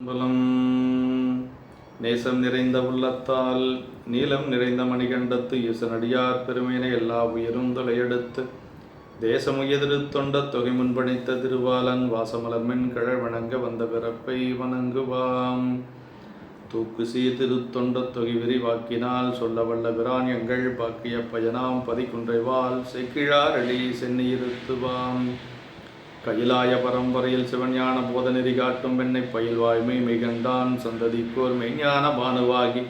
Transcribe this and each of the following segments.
பலம் நேசம் நிறைந்த உள்ளத்தால் நீலம் நிறைந்த மணிகண்டத்து ஈசனடியார் பெருமையினை எல்லா உயிரும் தொலையெடுத்து தேசமுயதிரு தொண்ட தொகை முன்பணித்த திருவாலன் வாசமலர்மென் கழல் வணங்க வந்த பிறப்பை வணங்குவாம். தூக்கு சீர் திருத்தொண்ட தொகை விரிவாக்கினால் சொல்ல வல்ல பிராணியங்கள் பாக்கிய பயனாம் பதிக்குன்றைவால் செக்கிழார் எழி சென்னியிருத்துவாம். கையிலாய பரம்பரையில் சிவஞான போத நெறி காட்டும் வெண்ணை பயில்வாய்மை மெய்கண்டான் சந்ததிக்கோர் மெய்ஞான பானுவாகி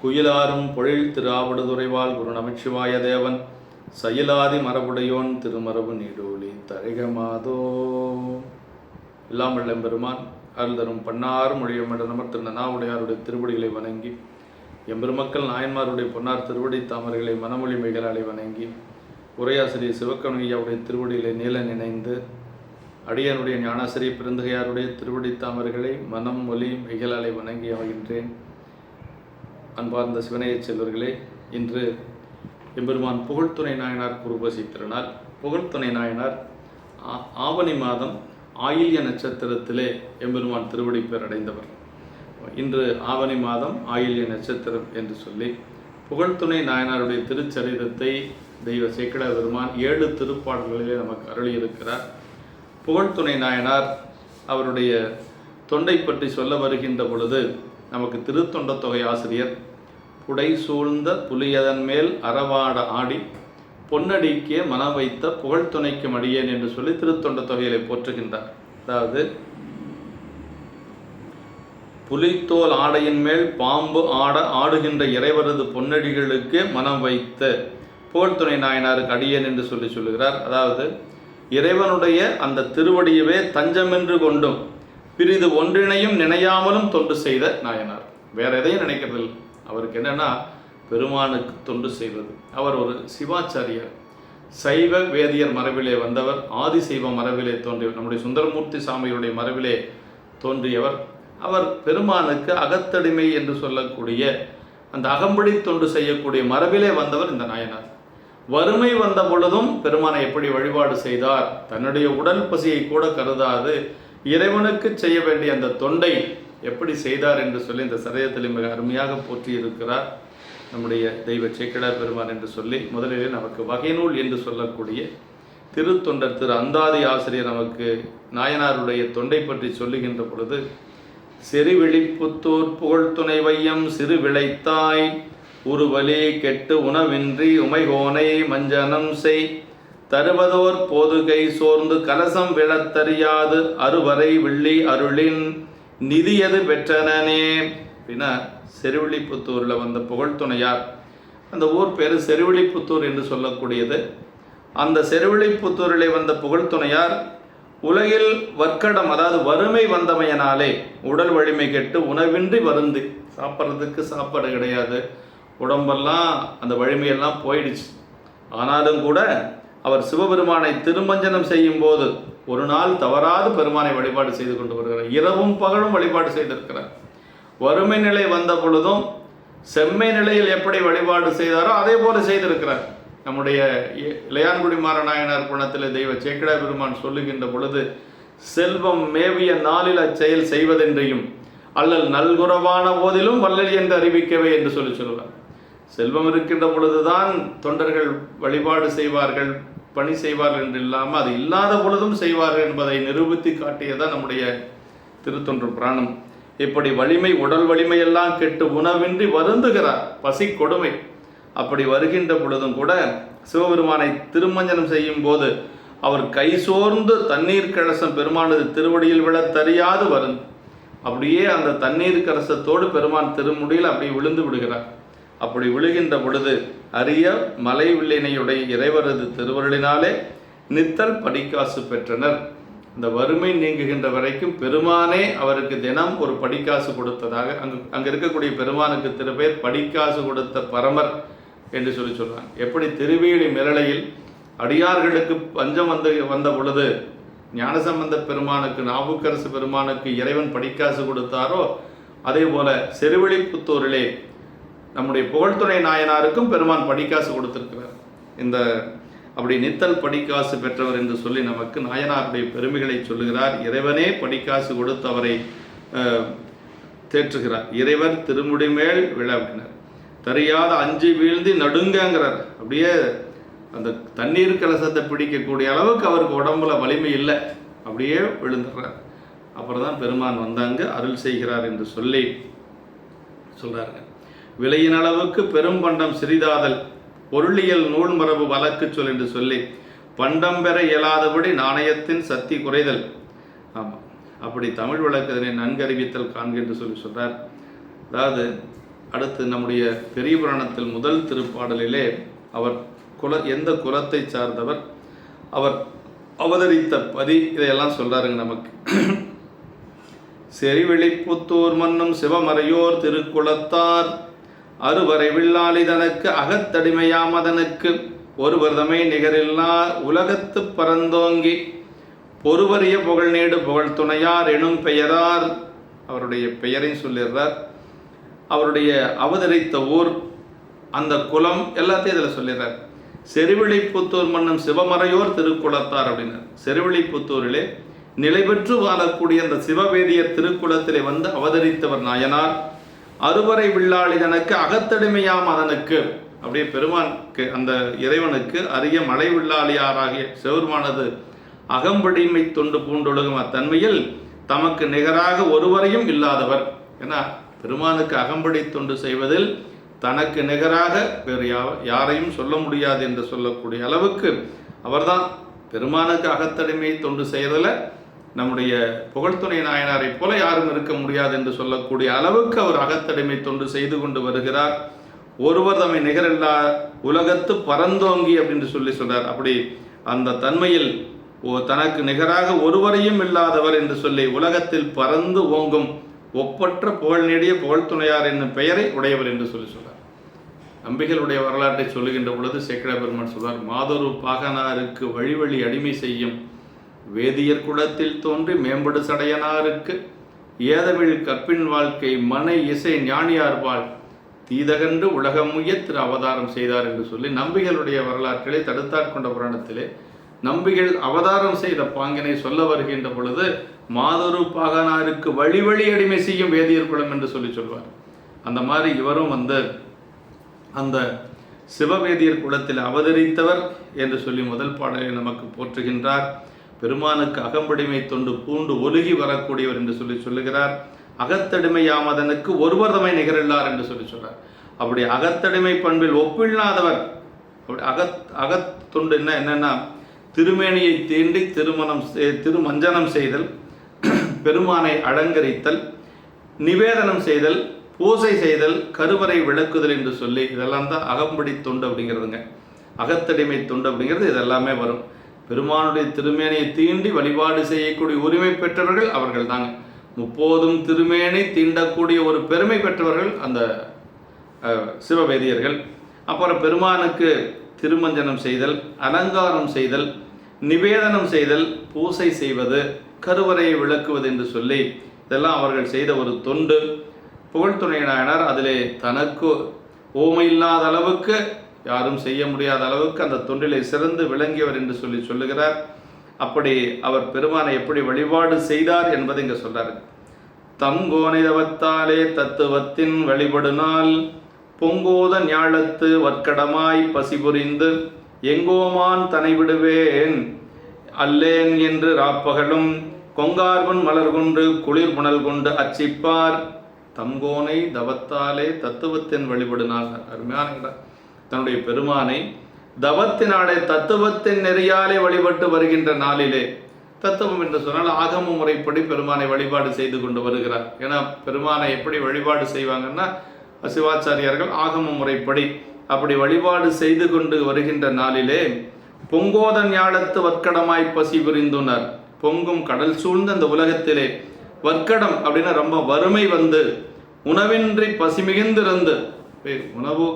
குயிலாரும் பொழில் திருஆவடுதுறைவாள் குரு நமச்சிவாய தேவன் சயிலாதி மரபுடையோன் திருமரபு நீடோழி தரைகமாதோ. எல்லாம் வெள்ளம் பெருமான் அருள் தரும் பன்னாறு மொழியம் என்ற நமர் திரு நனாவுடையாருடைய திருவடிகளை வணங்கி எம்பெருமக்கள் நாயன்மாருடைய பொன்னார் திருவடி தாமரைகளை மனமொழி மெய்களாலை வணங்கி உரையாசிரியர் சிவக்கணையாவுடைய திருவடிகளை நீல நினைந்து அடியனுடைய ஞானாசிரியர் பெருந்தகையாருடைய திருவடி தாமர்களை மனம் மொழி மெய்களாலை வணங்கி அமைகின்றேன். அன்பார்ந்த சிவனைய செல்வர்களே, இன்று எம்பெருமான் புகழ்துணை நாயனார் குருபசி திருநாள். புகழ்துணை நாயனார் ஆவணி மாதம் ஆயில்ய நட்சத்திரத்திலே எம்பெருமான் திருவடி பேர் அடைந்தவர். இன்று ஆவணி மாதம் ஆயில்ய நட்சத்திரம் என்று சொல்லி புகழ்துணை நாயனாருடைய திருச்சரிதத்தை தெய்வ சேக்கிழ பெருமான் 7 திருப்பாடல்களிலே நமக்கு அருளியிருக்கிறார். புகழ்துணை நாயனார் அவருடைய தொண்டை பற்றி சொல்ல வருகின்ற பொழுது நமக்கு திருத்தொண்ட தொகை ஆசிரியர் புடை சூழ்ந்த புலியதன் மேல் அறவாட ஆடி பொன்னடிக்கே மனம் வைத்த புகழ்துணைக்கு மடியேன் என்று சொல்லி திருத்தொண்ட தொகையை போற்றுகின்றார். அதாவது புலித்தோல் ஆடையின் மேல் பாம்பு ஆடுகின்ற இறைவரது பொன்னடிகளுக்கு மனம் வைத்த புகழ்துணை நாயனாருக்கு அடியேன் என்று சொல்லுகிறார். அதாவது இறைவனுடைய அந்த திருவடியவே தஞ்சமென்று கொண்டும் பிரிது ஒன்றினையும் நினையாமலும் தொண்டு செய்த நாயனார். வேற எதையும் நினைக்கிறதில்லை. அவருக்கு என்னன்னா பெருமானுக்கு தொண்டு செய்வது. அவர் ஒரு சிவாச்சாரியர், சைவ வேதியர் மரபிலே வந்தவர், ஆதிசைவ மரபிலே தோன்றியவர், நம்முடைய சுந்தரமூர்த்தி சாமியுடைய மரபிலே தோன்றியவர். அவர் பெருமானுக்கு அகத்தடிமை என்று சொல்லக்கூடிய அந்த அகம்படி தொண்டு செய்யக்கூடிய மரபிலே வந்தவர் இந்த நாயனார். வறுமை வந்த பொழுதும் பெருமானை எப்படி வழிபாடு செய்தார், தன்னுடைய உடல் பசியை கூட கருதாது இறைவனுக்கு செய்ய வேண்டிய அந்த தொண்டை எப்படி செய்தார் என்று சொல்லி இந்த சரீரத்தில் மிக அருமையாக போற்றி இருக்கிறார் நம்முடைய தெய்வ சேக்கிழார் பெருமான் என்று சொல்லி முதலிலே நமக்கு வகைநூல் என்று சொல்லக்கூடிய திருத்தொண்டர் திரு அந்தாதி ஆசிரியர் நமக்கு நாயனாருடைய தொண்டை பற்றி சொல்லுகின்ற பொழுது செறிவிழிப்புத்தூர் புகழ்துணை வையம் சிறு விளைத்தாய் உருவலி கெட்டு உணவின்றி உமைகோனை மஞ்சனம் செய் தருவதோர் போதுகை சோர்ந்து கலசம் விழத்தறியாது அறுவரை விள்ளி அருளின் நிதியது பெற்றனே. அப்படின்னா செருவிழிப்புத்தூரில் வந்த புகழ்துணையார், அந்த ஊர் பேர் செருவிழிப்புத்தூர் என்று சொல்லக்கூடியது. அந்த செருவிழிப்புத்தூரிலே வந்த புகழ்துணையார் உலகில் வர்க்கடம், அதாவது வறுமை வந்தமையினாலே உடல் வலிமை கெட்டு உணவின்றி வருந்தி, சாப்பிட்றதுக்கு சாப்பாடு கிடையாது, உடம்பெல்லாம் அந்த வலிமையெல்லாம் போயிடுச்சு. ஆனாலும் கூட அவர் சிவபெருமானை திருமஞ்சனம் செய்யும் போது ஒரு நாள் தவறாது பெருமானை வழிபாடு செய்து கொண்டு வருகிறார். இரவும் பகலும் வழிபாடு செய்திருக்கிறார். வறுமை நிலை வந்த பொழுதும் செம்மை நிலையில் எப்படி வழிபாடு செய்தாரோ அதே போல செய்திருக்கிறார். நம்முடைய இளையான்குடி மாறநாயனார் குணத்தில் தெய்வ சேக்கிழா பெருமான் சொல்லுகின்ற பொழுது செல்வம் மேவிய நாளில் அச்செயல் செய்வதென்றையும் அல்லல் நல்குறவான போதிலும் வல்லல் என்று அறிவிக்கவே என்று சொல்லுவார். செல்வம் இருக்கின்ற பொழுதுதான் தொண்டர்கள் வழிபாடு செய்வார்கள், பணி செய்வார்கள் என்று இல்லாமல் அது இல்லாத பொழுதும் செய்வார்கள் என்பதை நிரூபித்து காட்டியதான் நம்முடைய திருத்தொண்டர் புராணம். இப்படி வலிமை, உடல் வலிமையெல்லாம் கெட்டு உணவின்றி வருந்துகிறார், பசி கொடுமை. அப்படி வருகின்ற பொழுதும் கூட சிவபெருமானை திருமஞ்சனம் செய்யும் போது அவர் கை சோர்ந்து தண்ணீர் கலசம் பெருமானது திருவடியில் விழ தெரியாது வருந்து அப்படியே அந்த தண்ணீர் கலசத்தோடு பெருமான் திருமுடியில் அப்படி விழுந்து விடுகிறார். அப்படி விழுகின்ற பொழுது அரிய மலை வில்லினையுடைய இறைவரது திருவருளினாலே நித்தல் படிக்காசு பெற்றனர். இந்த வறுமை நீங்குகின்ற வரைக்கும் பெருமானே அவருக்கு தினம் ஒரு படிக்காசு கொடுத்ததாக அங்கே இருக்கக்கூடிய பெருமானுக்கு திருப்பேர் படிக்காசு கொடுத்த பரமர் என்று சொல்றாங்க. எப்படி திருவேலி மிரளையில் அடியார்களுக்கு பஞ்சம் வந்த பொழுது ஞானசம்பந்த பெருமானுக்கு, நாவுக்கரசு பெருமானுக்கு இறைவன் படிக்காசு கொடுத்தாரோ அதே போல செருவிழிப்புத்தூரிலே நம்முடைய புகழ்துணை நாயனாருக்கும் பெருமான் படிக்காசு கொடுத்திருக்கிறார். இந்த அப்படி நித்தல் படிக்காசு பெற்றவர் என்று சொல்லி நமக்கு நாயனாருடைய பெருமைகளை சொல்லுகிறார். இறைவனே படிக்காசு கொடுத்து அவரை தேற்றுகிறார். இறைவர் திருமுடி மேல் விழ அப்படின்னார். தெரியாத அஞ்சு வீழ்ந்து நடுங்கிறார். அப்படியே அந்த தண்ணீர் கலசத்தை பிடிக்கக்கூடிய அளவுக்கு அவருக்கு உடம்புல வலிமை இல்லை, அப்படியே விழுந்துடுறார். அப்புறம் தான் பெருமான் வந்தாங்க அருள் செய்கிறார் என்று சொல்லி சொல்றாருங்க. விலையின் அளவுக்கு பெரும் பண்டம் சிறிதாதல் பொருளியல் நூல் மரபு வழக்கு சொல் என்று சொல்லி பண்டம் பெற இயலாதபடி நாணயத்தின் சக்தி குறைதல். ஆமாம், அப்படி தமிழ் வழக்கத்தினை நன்கறிவித்தல் காண்க என்று சொல்றார். அதாவது அடுத்து நம்முடைய பெரிய புராணத்தில் முதல் திருப்பாடலிலே அவர் எந்த குலத்தை சார்ந்தவர், அவர் அவதரித்த பதி, இதையெல்லாம் சொல்றாருங்க நமக்கு. செறிவெளிப்புத்தூர் மன்னும் சிவமறையோர் திருக்குலத்தார் அறுவரை வில்லாளி தனக்கு அகத்தடிமையாமதனுக்கு ஒருவர் தமை நிகரில்லா உலகத்து பரந்தோங்கி பொறுவறிய புகழ் நீடு புகழ் துணையார் எனும் பெயரார். அவருடைய பெயரையும் சொல்லிடுறார், அவருடைய அவதரித்த ஊர், அந்த குலம் எல்லாத்தையும் இதில் சொல்லிடுறார். செறிவிழிப்புத்தூர் மன்னும் சிவமறையோர் திருக்குலத்தார் அப்படின்னார். செறிவிழிப்புத்தூரிலே நிலை பெற்று வாழக்கூடிய அந்த சிவவேதியர் திருக்குலத்திலே வந்து அவதரித்தவர் நாயனார். அறுவரை வில்லாளி தனக்கு அகத்தடிமையாம் அதனுக்கு, அப்படியே பெருமானுக்கு அந்த இறைவனுக்கு அரிய மலை வில்லாளியாராகிய சிவருமானது அகம்படிமை தொண்டு பூண்டொழுகும் அத்தன்மையில் தமக்கு நிகராக ஒருவரையும் இல்லாதவர். ஏன்னா பெருமானுக்கு அகம்படி தொண்டு செய்வதில் தனக்கு நிகராக வேறு யாரையும் சொல்ல முடியாது என்று சொல்லக்கூடிய அளவுக்கு அவர்தான். பெருமானுக்கு அகத்தடிமை தொண்டு செய்வதில் நம்முடைய புகழ்துணை நாயனாரை போல யாரும் இருக்க முடியாது என்று சொல்லக்கூடிய அளவுக்கு அவர் அகத்தடிமை தொண்டு செய்து கொண்டு வருகிறார். ஒருவர் தம்மை நிகரில்லா உலகத்து பரந்தோங்கி அப்படின்னு சொல்றார். அப்படி அந்த தன்மையில் தனக்கு நிகராக ஒருவரையும் இல்லாதவர் என்று சொல்லி உலகத்தில் பறந்து ஓங்கும் ஒப்பற்ற புகழ் நேடிய புகழ்துணையார் என்னும் பெயரை உடையவர் என்று சொல்றார். நம்பிகளுடைய வரலாற்றை சொல்லுகின்ற பொழுது சேக்கிழ பெருமான் சொல்வார், மாதொரு பாகனாருக்கு வழி வழி அடிமை செய்யும் வேதியர் குலத்தில் தோன்றி மேம்படு சடையனாருக்கு ஏதமிழ் கற்பின் வாழ்க்கை மனை இசை ஞானியார்பால் தீதகன்று உலகமுய திரு அவதாரம் செய்தார் என்று சொல்லி நம்பிகளுடைய வரலாற்றிலே தடுத்தாட்கொண்ட புராணத்திலே நம்பிகள் அவதாரம் செய்த பாங்கினை சொல்ல வருகின்ற பொழுது மாதொரு பாகனாருக்கு வழி வழி அடிமை செய்யும் வேதியர் குலம் என்று சொல்வார். அந்த மாதிரி இவரும் வந்து அந்த சிவவேதியர் குலத்தில் அவதரித்தவர் என்று சொல்லி முதல் பாடலை நமக்கு போற்றுகின்றார். பெருமானுக்கு அகம்படிமை தொண்டு பூண்டு ஒழுகி வரக்கூடியவர் என்று சொல்லுகிறார். அகத்தடிமையாமதனுக்கு ஒருவர் தமை நிகரில்லார் என்று சொல்றார். அப்படி அகத்தடிமை பண்பில் ஒப்பில்லாதவர். அப்படி அகத்தொண்டு என்னன்னா திருமேனியை தீண்டி திருமஞ்சனம் செய்தல், பெருமானை அலங்கரித்தல், நிவேதனம் செய்தல், பூசை செய்தல், கருவறை விளக்குதல் என்று சொல்லி இதெல்லாம் தான் அகம்படி தொண்டு அப்படிங்கிறதுங்க. அகத்தடிமை தொண்டு அப்படிங்கிறது இதெல்லாமே வரும். பெருமானுடைய திருமேனியை தீண்டி வழிபாடு செய்யக்கூடிய உரிமை பெற்றவர்கள் அவர்கள் தாங்க. முப்போதும் திருமேனி தீண்டக்கூடிய ஒரு பெருமை பெற்றவர்கள் அந்த சிவவேதியர்கள். அப்புறம் பெருமானுக்கு திருமஞ்சனம் செய்தல், அலங்காரம் செய்தல், நிவேதனம் செய்தல், பூசை செய்வது, கருவறையை விளக்குவது என்று சொல்லி இதெல்லாம் அவர்கள் செய்த ஒரு தொண்டு. புகழ்துணை நாயனார் அதிலே தனக்கு ஓமை இல்லாத அளவுக்கு யாரும் செய்ய முடியாத அளவுக்கு அந்த தொண்டிலே சிறந்து விளங்கியவர் என்று சொல்லுகிறார். அப்படி அவர் பெருமானை எப்படி வழிபாடு செய்தார் என்பதை இங்கே சொல்றாரு. தங்கோனை தவத்தாலே தத்துவத்தின் வழிபடுநாள் பொங்கோத ஞாழத்து வற்கடமாய் பசிபுரிந்து எங்கோமான் தனை விடுவேன் அல்லேன் என்று ராப்பகலும் கொங்கார்வன் மலர் கொண்டு குளிர் புனல் கொண்டு அச்சிப்பார். தங்கோனை தவத்தாலே தத்துவத்தின் வழிபடுநாள். அருமையான இடம். தன்னுடைய பெருமானை தவத்தினாலே தத்துவத்தின் நெறியாலே வழிபட்டு வருகின்ற நாளிலே, தத்துவம் என்று சொன்னால் ஆகம முறைப்படி பெருமானை வழிபாடு செய்து கொண்டு வருகிறார். ஏன்னா பெருமானை எப்படி வழிபாடு செய்வாங்கன்னா சிவாச்சாரியார்கள் ஆகம முறைப்படி அப்படி வழிபாடு செய்து கொண்டு வருகின்ற நாளிலே பொங்கோத ஞாழத்து வற்கடமாய் பசி புரிந்துனார். பொங்கும் கடல் சூழ்ந்த அந்த உலகத்திலே வற்கடம் அப்படின்னா ரொம்ப வறுமை வந்து உணவின்றி பசி மிகுந்திருந்து உணவு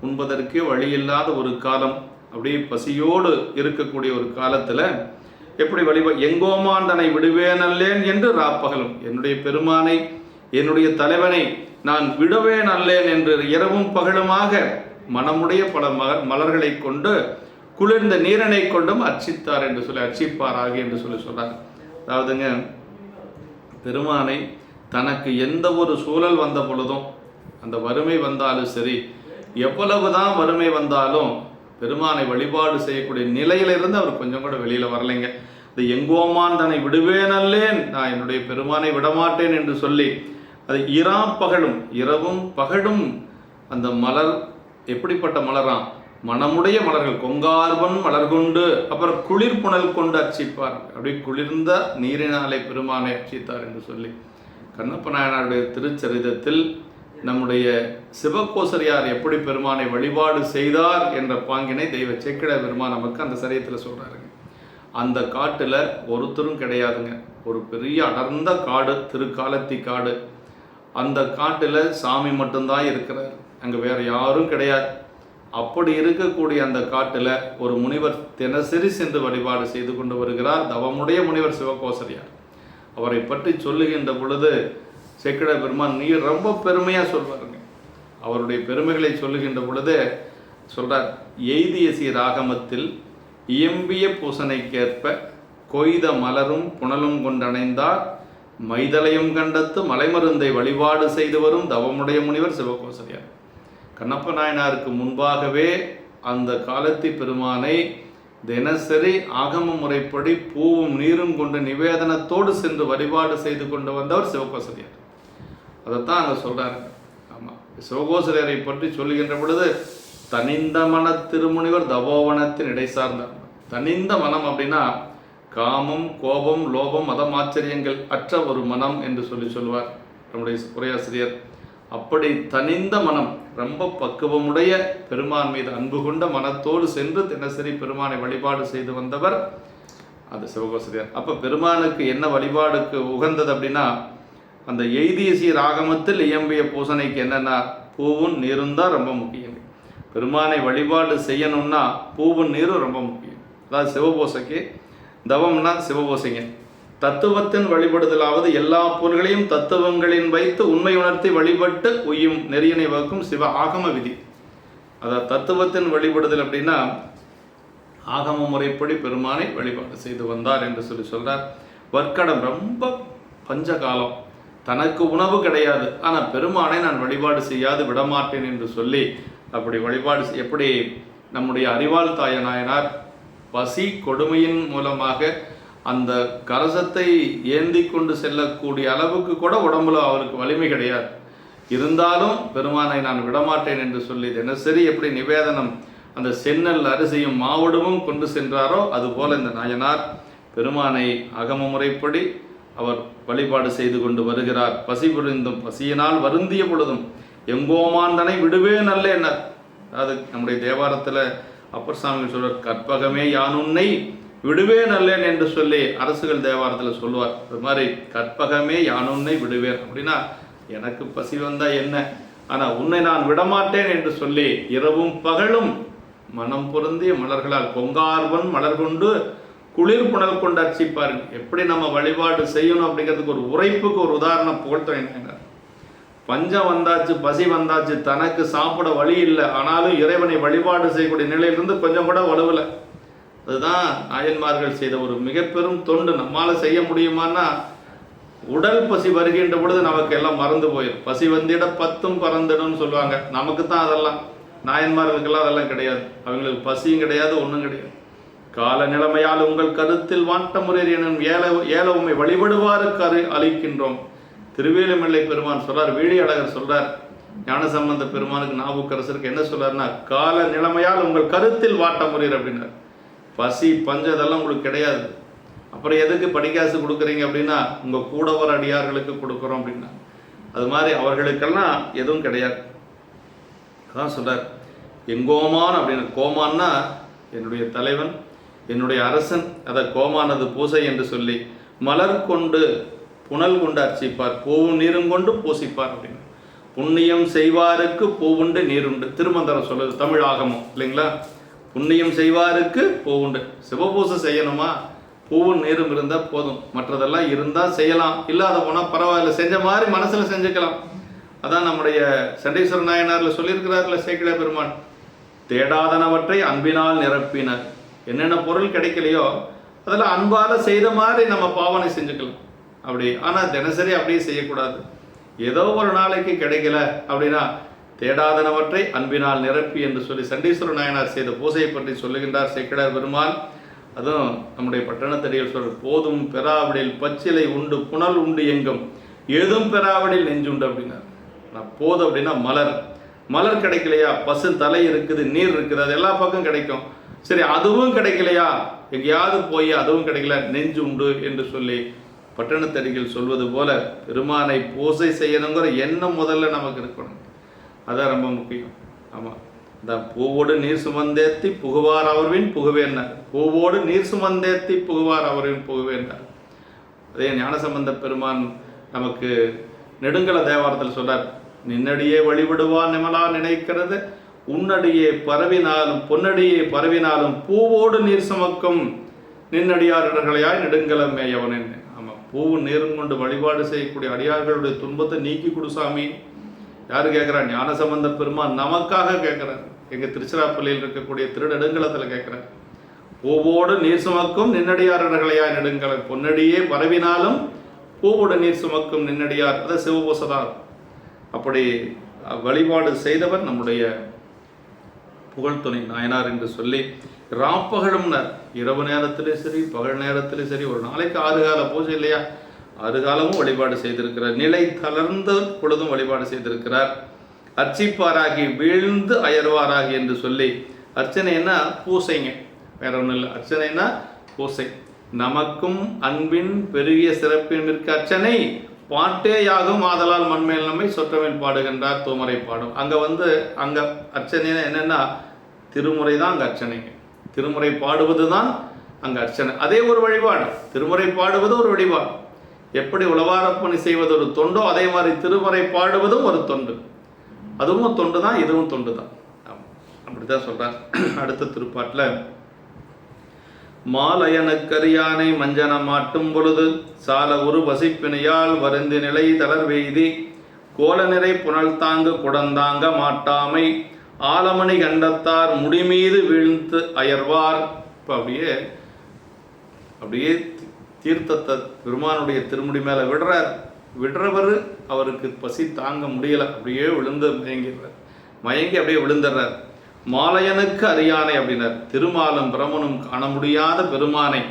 உண்பதற்கே வழி இல்லாத ஒரு காலம், அப்படியே பசியோடு இருக்கக்கூடிய ஒரு காலத்தில் எப்படி எங்கோமான் தன்னை விடுவேனல்லேன் என்று ராப்பகலும், என்னுடைய பெருமானை என்னுடைய தலைவனை நான் விடுவேன் அல்லேன் என்று இரவும் பகலுமாக மனமுடைய பல மலர்களை கொண்டு குளிர்ந்த நீரனை கொண்டும் அர்ச்சித்தார் என்று சொல்லி அர்ச்சிப்பாராக என்று சொல்றார். அதாவதுங்க பெருமானை தனக்கு எந்த ஒரு சூழல் வந்த பொழுதும், அந்த வறுமை வந்தாலும் சரி, எவ்வளவுதான் வறுமை வந்தாலும் பெருமானை வழிபாடு செய்யக்கூடிய நிலையிலிருந்து அவர் கொஞ்சம் கூட வெளியில் வரலைங்க. இந்த எங்கோமான் தன்னை விடுவேனல்லேன், நான் என்னுடைய பெருமானை விடமாட்டேன் என்று சொல்லி அது பகலும் இரவும் பகலும் அந்த மலர் எப்படிப்பட்ட மலராம், மனமுடைய மலர்கள், கொங்கார்வன் மலர் கொண்டு, அப்புறம் குளிர் புனல் கொண்டு அர்ச்சிப்பார். அப்படி குளிர்ந்த நீரினாலே பெருமானை அர்ச்சித்தார் என்று சொல்லி கண்ணப்ப நாயனாருடைய திருச்சரிதத்தில் நம்முடைய சிவகோசரியார் எப்படி பெருமானை வழிபாடு செய்தார் என்ற பாங்கினை தெய்வ சேக்கிழ பெருமான் நமக்கு அந்த சரியத்தில் சொல்கிறாருங்க. அந்த காட்டில் ஒருத்தரும் கிடையாதுங்க. ஒரு பெரிய அடர்ந்த காடு, திருக்காலத்தி காடு. அந்த காட்டில் சாமி மட்டும்தான் இருக்கிறார், அங்கே வேறு யாரும் கிடையாது. அப்படி இருக்கக்கூடிய அந்த காட்டில் ஒரு முனிவர் தினசரி சென்று வழிபாடு செய்து கொண்டு வருகிறார், தவமுடைய முனிவர் சிவகோசரியார். அவரை பற்றி சொல்லுகின்ற பொழுது சேக்கிழ பெருமான் நீ ரொம்ப பெருமையாக சொல்வாருங்க. அவருடைய பெருமைகளை சொல்லுகின்ற பொழுது சொல்கிறார், எய்தியசி ராகமத்தில் இயம்பிய பூசனைக்கேற்ப கொய்த மலரும் புனலும் கொண்டணைந்தார் மைதலையும் கண்டத்து மலைமருந்தை வழிபாடு செய்து வரும் தவமுடைய முனிவர் சிவகோசரியார். கண்ணப்ப நாயனாருக்கு முன்பாகவே அந்த காலத்தி பெருமானை தினசரி ஆகம முறைப்படி பூவும் நீரும் கொண்டு நிவேதனத்தோடு சென்று வழிபாடு செய்து கொண்டு வந்தவர் சிவகோசரியார். அதைத்தான் அங்கே சொல்கிறாரு. ஆமாம், சிவகோசரியாரை பற்றி சொல்லுகின்ற பொழுது தனிந்த மன திருமுனிவர் தபோவனத்தின் இடை சார்ந்தார். தனிந்த மனம் அப்படின்னா காமம், கோபம், லோபம், மதம், ஆச்சரியங்கள் அற்ற ஒரு மனம் என்று சொல்லுவார் நம்முடைய உரையாசிரியர். அப்படி தனிந்த மனம், ரொம்ப பக்குவமுடைய பெருமான் மீது அன்பு கொண்ட மனத்தோடு சென்று தினசரி பெருமானை வழிபாடு செய்து வந்தவர் அது சிவகோசரியார். அப்போ பெருமானுக்கு என்ன வழிபாடுக்கு உகந்தது அப்படின்னா, அந்த எய்தியசி ராகமத்தில் இயம்பிய பூசனைக்கு என்னென்னா பூவும் நீரும் தான் ரொம்ப முக்கியம். பெருமானை வழிபாடு செய்யணும்னா பூவும் நீரும் ரொம்ப முக்கியம். அதாவது சிவபூசைக்கு, தவம்னா சிவபூசைங்க. தத்துவத்தின் வழிபடுதலாவது எல்லா பொருள்களையும் தத்துவங்களின் வைத்து உண்மை உணர்த்தி வழிபட்டு உய்யும் நெறியினை வகுக்கும் சிவ ஆகம விதி. அதாவது தத்துவத்தின் வழிபடுதல் அப்படின்னா ஆகம முறைப்படி பெருமானை வழிபாடு செய்து வந்தார் என்று சொல்றார். வர்க்கடம் ரொம்ப பஞ்சகாலம், தனக்கு உணவு கிடையாது, ஆனால் பெருமானை நான் வழிபாடு செய்யாது விடமாட்டேன் என்று சொல்லி அப்படி வழிபாடு எப்படி நம்முடைய அறிவாள் தாய நாயனார் பசி கொடுமையின் மூலமாக அந்த கலசத்தை ஏந்தி கொண்டு செல்லக்கூடிய அளவுக்கு கூட உடம்புல அவருக்கு வலிமை கிடையாது. இருந்தாலும் பெருமானை நான் விடமாட்டேன் என்று சொல்லி தினசரி எப்படி நிவேதனம் அந்த சென்னல் அரிசியும் மாவுடமும் கொண்டு சென்றாரோ அதுபோல இந்த நாயனார் பெருமானை அகம முறைப்படி அவர் வழிபாடு செய்து கொண்டு வருகிறார். பசி புரிந்தும் பசியினால் வருந்திய பொழுதும் எங்கோமாந்தனை விடுவே நல்ல என்ன. அதாவது நம்முடைய தேவாரத்தில் அப்பர் சாமி சொல்வார், கற்பகமே யானுன்னை விடுவே நல்லேன் என்று சொல்லி அரசுகள் தேவாரத்தில் சொல்லுவார். அது மாதிரி கற்பகமே யானுன்னை விடுவேன் அப்படின்னா எனக்கு பசி வந்தால் என்ன, ஆனால் உன்னை நான் விடமாட்டேன் என்று சொல்லி இரவும் பகலும் மனம் பொருந்திய மலர்களால் கொங்கார்வன் மலர் கொண்டு குளிர் புனல் கொண்டு அர்ச்சிப்பார்கள். எப்படி நம்ம வழிபாடு செய்யணும் அப்படிங்கிறதுக்கு ஒரு உரைப்புக்கு ஒரு உதாரணம் புகழ்த்தேன். பஞ்சம் வந்தாச்சு, பசி வந்தாச்சு, தனக்கு சாப்பிட வழி இல்லை, ஆனாலும் இறைவனை வழிபாடு செய்யக்கூடிய நிலையிலிருந்து கொஞ்சம் கூட வலுவலை. அதுதான் நாயன்மார்கள் செய்த ஒரு மிக பெரும் தொண்டு. நம்மால் செய்ய முடியுமான்னா உடல் பசி வருகின்ற பொழுது நமக்கு எல்லாம் மறந்து போயிடும். பசி வந்திட பத்தும் பறந்துடும் சொல்லுவாங்க. நமக்கு தான் அதெல்லாம், நாயன்மார்களுக்கெல்லாம் அதெல்லாம் கிடையாது. அவங்களுக்கு பசியும் கிடையாது, ஒன்றும் கிடையாது. கால நிலைமையால் உங்கள் கருத்தில் வாட்ட முறை எனும் ஏல உண்மை வழிபடுவாருக்கு அளிக்கின்றோம். திருவேலுமில்லை பெருமான் சொல்றார், வீழி அழகர் சொல்றார், ஞானசம்பந்த பெருமானுக்கு நாவுக்கரசருக்கு என்ன சொல்றாருன்னா, கால நிலைமையால் உங்கள் கருத்தில் வாட்ட முறையர் அப்படின்னார். பசி பஞ்சம் இதெல்லாம் உங்களுக்கு கிடையாது, அப்புறம் எதுக்கு படிக்காசு கொடுக்குறீங்க அப்படின்னா உங்கள் கூட வர அடியார்களுக்கு கொடுக்குறோம் அப்படின்னா. அது மாதிரி அவர்களுக்கெல்லாம் எதுவும் கிடையாது. அதான் சொல்றார், எங்கோமான் அப்படின்னு. கோமான்னா என்னுடைய தலைவன், என்னுடைய அரசன், அதை கோமானது பூசை என்று சொல்லி மலர் கொண்டு புனல் கொண்டு அர்ச்சிப்பார், பூவும் நீரும் கொண்டு பூசிப்பார் அப்படின்னு. புண்ணியம் செய்வாருக்கு பூவுண்டு நீருண்டு திருமந்திரம் சொல்லுது, தமிழ் ஆகமம் இல்லைங்களா. புண்ணியம் செய்வாருக்கு பூவுண்டு. சிவபூசை செய்யணுமா, பூவும் நீரும் இருந்தால் போதும், மற்றதெல்லாம் இருந்தால் செய்யலாம், இல்லாத போனால் பரவாயில்ல, செஞ்ச மாதிரி மனசில் செஞ்சுக்கலாம். அதான் நம்முடைய சண்டீஸ்வர நாயனாரில் சொல்லியிருக்கிறார்ல சேக்கிழ பெருமான், தேடாதனவற்றை அன்பினால் நிரப்பினர். என்னென்ன பொருள் கிடைக்கலையோ அதெல்லாம் அன்பால் செய்த மாதிரி நம்ம பாவனை செஞ்சுக்கலாம். அப்படி. ஆனால் தினசரி அப்படியே செய்யக்கூடாது. ஏதோ ஒரு நாளைக்கு கிடைக்கல அப்படின்னா தேடாதனவற்றை அன்பினால் நிரப்பி என்று சொல்லி சண்டீஸ்வர நாயனார் செய்த பூசையை பற்றி சொல்லுகின்றார் சேக்கிழார் பெருமாள். அதுவும் நம்முடைய பட்டணத்தடியில் சொல்ற, போதும் பெறாவிடில் பச்சிலை உண்டு புனல் உண்டு எங்கும் ஏதும் பெறாவிடில் நெஞ்சுண்டு அப்படின்னார். போதும் அப்படின்னா மலர் கிடைக்கலையா, பசு தலை இருக்குது, நீர் இருக்குது, அது எல்லா பக்கம் கிடைக்கும். சரி, அதுவும் கிடைக்கலையா, எங்கேயாவது போய் அதுவும் கிடைக்கல, நெஞ்சு உண்டு என்று சொல்லி பட்டணத்தடிகள் சொல்வது போல பெருமானை பூசை செய்யணுங்கிற எண்ணம் முதல்ல நமக்கு இருக்கணும். அதான் ரொம்ப முக்கியம். ஆமாம், இந்த பூவோடு நீர் சுமந்தேத்தி புகுவார் அவர்வின் புகுவேன்னார். பூவோடு நீர் சுமந்தேத்தி புகுவார் அவர்வின் புகுவேன்னார். அதே ஞானசம்பந்த பெருமான் நமக்கு நெடுங்கல தேவாரத்தில் சொல்றார், நின்னடியே வழிபடுவான் நிமலா நினைக்கிறது உன்னடியே பரவினாலும் பொன்னடியே பரவினாலும் பூவோடு நீர் சுமக்கும் நின்னடியார்களையாய் நெடுங்கலம் மேயவன். ஆமாம், பூவும் நீரும் கொண்டு வழிபாடு செய்யக்கூடிய அடியார்களுடைய துன்பத்தை நீக்கி கொடுசாமி. யாரு கேட்குறா? ஞானசம்பந்த பெருமான் நமக்காக கேட்குறார். எங்கள் திருச்சிராப்பள்ளியில் இருக்கக்கூடிய திருநெடுங்கலத்தில் கேட்குறார். பூவோடு நீர் சுமக்கும் நின்னடியார்களையாய் நெடுங்கலம், பொன்னடியே பரவினாலும் பூவோடு நீர் சுமக்கும் நின்னடியார். அதை சிவபூசதான். அப்படி வழிபாடு செய்தவர் நம்முடைய புகழ்துணை நாயனார் என்று சொல்லி ராப்பகழும்னார். இரவு நேரத்திலே சரி பகல் நேரத்திலே சரி, ஒரு நாளைக்கு 6 கால பூஜை இல்லையா, 6 காலமும் வழிபாடு செய்திருக்கிறார். நிலை தளர்ந்த பொழுதும் வழிபாடு செய்திருக்கிறார். அர்ச்சிப்பாராகி வீழ்ந்து அயர்வாராகி என்று சொல்லி, அர்ச்சனைன்னா பூசைங்க, வேற ஒன்றும் இல்லை. அர்ச்சனைனா பூசை. நமக்கும் அன்பின் பெருகிய சிறப்பின்மிக்க அர்ச்சனை பாட்டேயாகும் ஆதலால் மண்மேல் நம்மை சொற்றமேல் பாடுகின்றார் தூமரை பாடும். அங்கே அர்ச்சனை என்னென்னா திருமுறை தான் அங்கே அர்ச்சனைங்க. திருமுறை பாடுவது தான் அங்கே அர்ச்சனை. அதே ஒரு வழிபாடு. திருமுறை பாடுவது ஒரு வழிபாடு. எப்படி உளவாரப்பணி செய்வது ஒரு தொண்டோ, அதே மாதிரி திருமுறை பாடுவதும் ஒரு தொண்டு. அதுவும் தொண்டு தான், இதுவும் தொண்டு தான். அப்படித்தான் சொல்கிறார். அடுத்த திருப்பாட்டில், மாலயனுக்கரியானை மஞ்சனம் மாட்டும் பொழுது சால உரு வசிப்பினையால் வருந்தி நிலை தளர்வெய்தி கோல நிறை புனல் தாங்கு குடந்தாங்க மாட்டாமை ஆலமணி கண்டத்தார் முடிமீது வீழ்ந்து அயர்வார். இப்போ அப்படியே தீர்த்தத்தை பெருமானுடைய திருமுடி மேலே விடுறவர் அவருக்கு பசி தாங்க முடியலை, அப்படியே விழுந்து மயங்கி அப்படியே விழுந்துடுறார். மாலையனுக்கு அரியானை அப்படின்னார். திருமாலும் பிரமனும் காண முடியாத பெருமானை,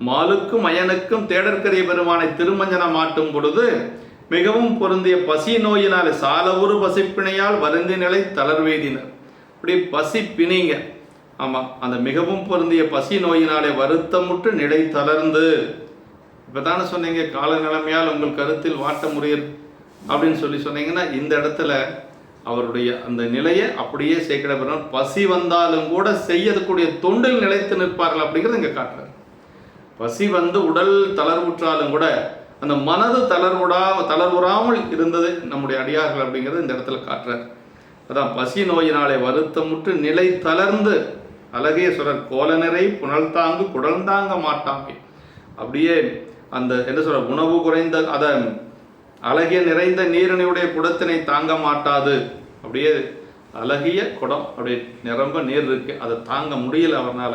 மாலுக்கும் அயனுக்கும் தேடற்கரிய பெருமானை திருமஞ்சனம் மாட்டும் பொழுது மிகவும் பொருந்திய பசி நோயினாலே சால ஒரு பசிப்பிணையால் வருந்தி நிலை தளர்வெய்தினர். இப்படி பசி பிணிங்க. ஆமாம், அந்த மிகவும் பொருந்திய பசி நோயினாலே வருத்தமுற்று நிலை தளர்ந்து. இப்போ தானே சொன்னீங்க, கால நிலைமையால் உங்கள் கருத்தில் வாட்ட முறையர் அப்படின்னு சொன்னீங்கன்னா, இந்த இடத்துல அவருடைய அந்த நிலையை அப்படியே சேக்கிழார் பெருமான் பசி வந்தாலும் கூட செய்யக்கூடிய தொண்டில் நிலைத்து நிற்பார்கள் அப்படிங்கிறது இங்கே காட்டுறார். பசி வந்து உடல் தளர்வுற்றாலும் கூட அந்த மனது தளர்வுறாமல் இருந்தது நம்முடைய அடியார்கள் அப்படிங்கிறது இந்த இடத்துல காட்டுறார். அதான் பசி நோயினாலே வருத்தமுற்று நிலை தளர்ந்து அழகிய சொல்றார். கோல நிறை புனல் தாங்கு குடல்தாங்க மாட்டாங்க. அப்படியே அந்த என்ன சொல்ற, உணவு குறைந்த அதை அழகிய நிறைந்த நீரினுடைய குடத்தினை தாங்க மாட்டாது. அப்படியே அழகிய குடம், அப்படியே நிரம்ப நீர் இருக்கு, அதை தாங்க முடியல அவர்னால.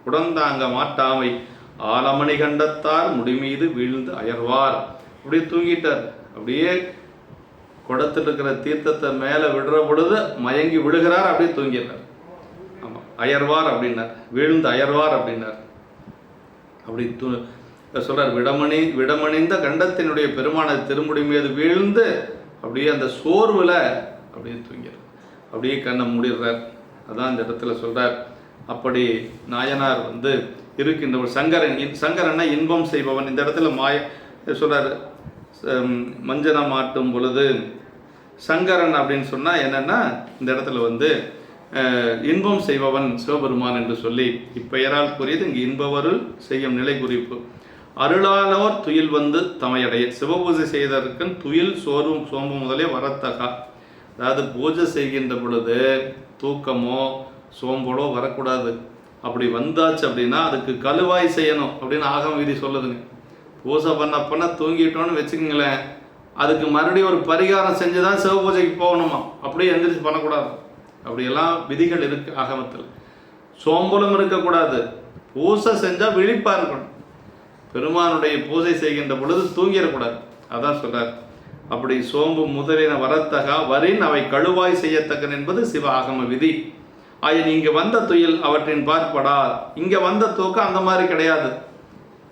குடந்தாங்க மாட்டாமை ஆலமணி கண்டத்தார் முடிமீது வீழ்ந்து அயர்வார். அப்படியே தூங்கிட்டார். அப்படியே குடத்தில் இருக்கிற தீர்த்தத்தை மேலே விடுற பொழுது மயங்கி விழுகிறார், அப்படியே தூங்கிடுறார். ஆமாம், அயர்வார் அப்படின்னார், வீழ்ந்து அயர்வார் அப்படின்னார். அப்படி சொல்றார். விடமணிந்த கண்டத்தினுடைய பெருமான திருமுடி மீது வீழ்ந்து அப்படியே அந்த சோர்வுல அப்படியே தூங்கிறார், அப்படியே கண்ணை மூடிடுறார். அதான் இந்த இடத்துல சொல்றார். அப்படி நாயனார் இருக்கின்ற ஒரு சங்கரன்னா இன்பம் செய்பவன். இந்த இடத்துல சொல்றாரு, மஞ்சனம் மாட்டும் பொழுது சங்கரன் அப்படின்னு சொன்னா என்னன்னா, இந்த இடத்துல இன்பம் செய்பவன் சிவபெருமான் என்று சொல்லி இப்பெயரால் கூறியது இங்கு இன்பவருள் செய்யும் நிலை குறிப்பு. அருளானோர் துயில் தமையடைய. சிவபூஜை செய்ததற்கு துயில் சோம்பு முதலே வரத்தகா. அதாவது பூஜை செய்கின்ற பொழுது தூக்கமோ சோம்போடோ வரக்கூடாது. அப்படி வந்தாச்சு அப்படின்னா அதுக்கு கழுவாய் செய்யணும் அப்படின்னு ஆகம விதி சொல்லுதுங்க. பூஜை பண்ண தூங்கிட்டோன்னு வச்சுக்கோங்களேன், அதுக்கு மறுபடியும் ஒரு பரிகாரம் செஞ்சு தான் சிவபூஜைக்கு போகணுமா, அப்படியே எந்திரிச்சு பண்ணக்கூடாது. அப்படியெல்லாம் விதிகள் இருக்கு ஆகமத்தில். சோம்பலும் இருக்கக்கூடாது. பூஜை செஞ்சால் விழிப்பாக இருக்கணும். பெருமானுடைய பூஜை செய்கின்ற பொழுது தூங்கிடக்கூடாது. அதான் சொல்றார். அப்படி சோம்பு முதலின வரத்தகா வரின் அவை கழுவாய் செய்யத்தக்கன் என்பது சிவ ஆகம விதி. ஆயின் இங்கே வந்த துயில் அவற்றின் பார்ப்படா. இங்கே வந்த தூக்கம் அந்த மாதிரி கிடையாது.